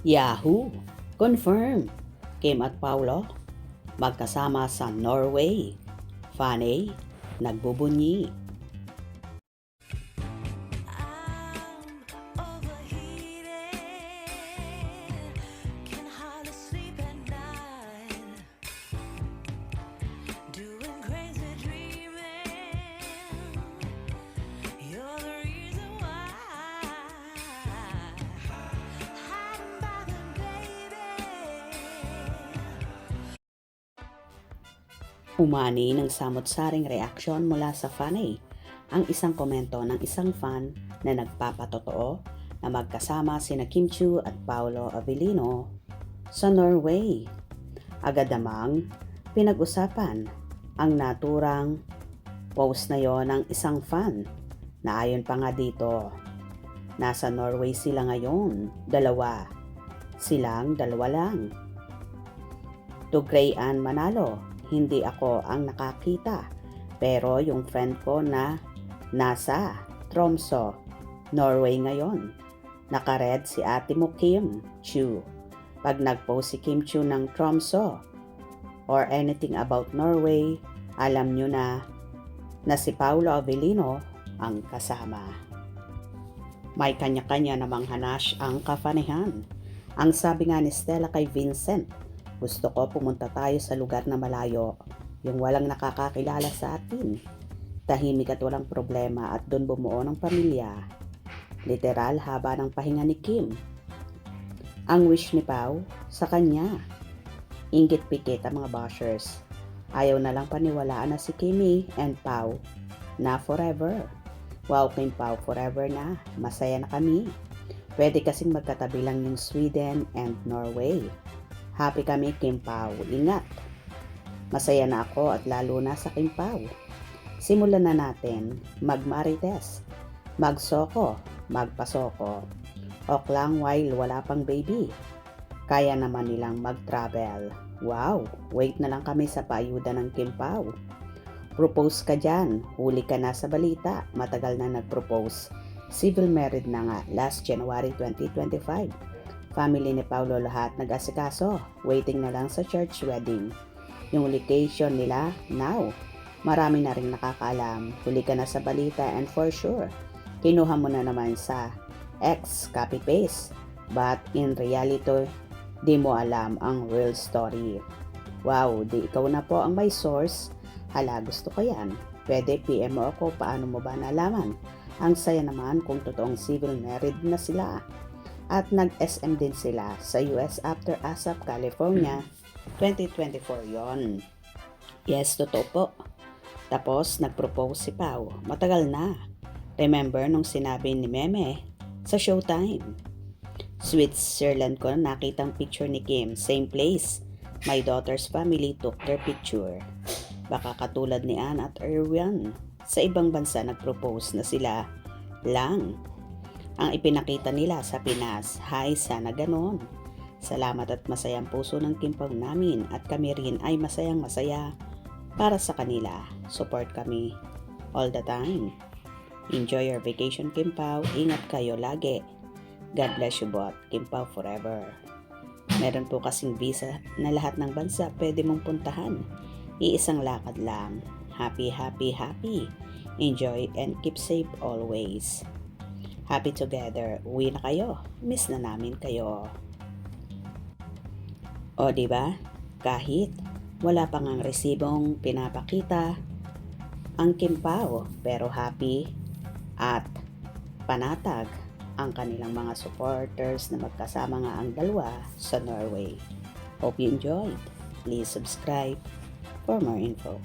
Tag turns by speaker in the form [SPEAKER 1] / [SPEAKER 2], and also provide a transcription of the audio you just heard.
[SPEAKER 1] Yahoo! Confirm! Kim at Paulo magkasama sa Norway. Fanny nagbubunyi. Umani ng samot-saring reaksyon mula sa Fanny ang isang komento ng isang fan na nagpapatotoo na magkasama sina Kim Chiu at Paolo Avellino sa Norway. Agad namang pinag-usapan ang naturang post na yon ng isang fan na ayon pa nga dito, nasa Norway sila ngayon, silang dalawa lang. To Grayan Manalo, hindi ako ang nakakita, pero yung friend ko na nasa Tromsø, Norway ngayon. Naka-red si ate mo Kim Chiu. Pag nag-post si Kim Chiu ng Tromsø or anything about Norway, alam nyo na si Paolo Avellino ang kasama. May kanya-kanya namang hanash ang kafanihan. Ang sabi nga ni Stella kay Vincent, gusto ko pumunta tayo sa lugar na malayo, yung walang nakakakilala sa atin. Tahimik at walang problema at doon bumuo ng pamilya. Literal haba ng pahinga ni Kim. Ang wish ni Pao sa kanya. Inggit pikit ang mga bashers. Ayaw na lang paniwalaan na si Kimi and Pao na forever. Wow, Kim Pao, forever na. Masaya na kami. Pwede kasing magkatabi lang yung Sweden and Norway. Happy kami, Kim Pao. Ingat. Masaya na ako at lalo na sa Kim Pao. Simulan na natin magmarites, magsoko, magpasoko. Ok lang while wala pang baby. Kaya naman nilang mag-travel. Wow, wait na lang kami sa paayuda ng Kim Pao. Propose ka dyan, huli ka na sa balita. Matagal na nag-propose. Civil married na nga last January 2025. Family ni Paulo lahat nag-asikaso, waiting na lang sa church wedding. Yung location nila, now. Marami na rin nakakaalam, huli ka na sa balita and for sure, kinuha mo na naman sa X, copy-paste. But in reality, di mo alam ang real story. Wow, di ikaw na po ang may source. Hala, gusto ko yan. Pwede PM mo ako, paano mo ba nalaman? Ang saya naman kung totoong civil married na sila. At nag-SM din sila sa US after ASAP, California, 2024 yon. Yes, totoo po. Tapos, nag-propose si Pao. Matagal na. Remember nung sinabi ni Meme sa Showtime. Switzerland ko nakitang picture ni Kim. Same place. My daughter's family took their picture. Baka katulad ni Anne at Erwin. Sa ibang bansa nag-propose na sila lang. Ang ipinakita nila sa Pinas, hi, sana ganon. Salamat at masayang puso ng Kim Pao namin at kami rin ay masayang masaya para sa kanila. Support kami all the time. Enjoy your vacation, Kim Pao. Ingat kayo lagi. God bless you both. Kim Pao forever. Meron po kasing visa na lahat ng bansa pwede mong puntahan. Iisang lakad lang. Happy, happy, happy. Enjoy and keep safe always. Happy together. Uwi na kayo. Miss na namin kayo. O diba? Kahit wala pang ang resibong pinapakita ang Kim Pao, pero happy at panatag ang kanilang mga supporters na magkasama nga ang dalawa sa Norway. Hope you enjoyed. Please subscribe for more info.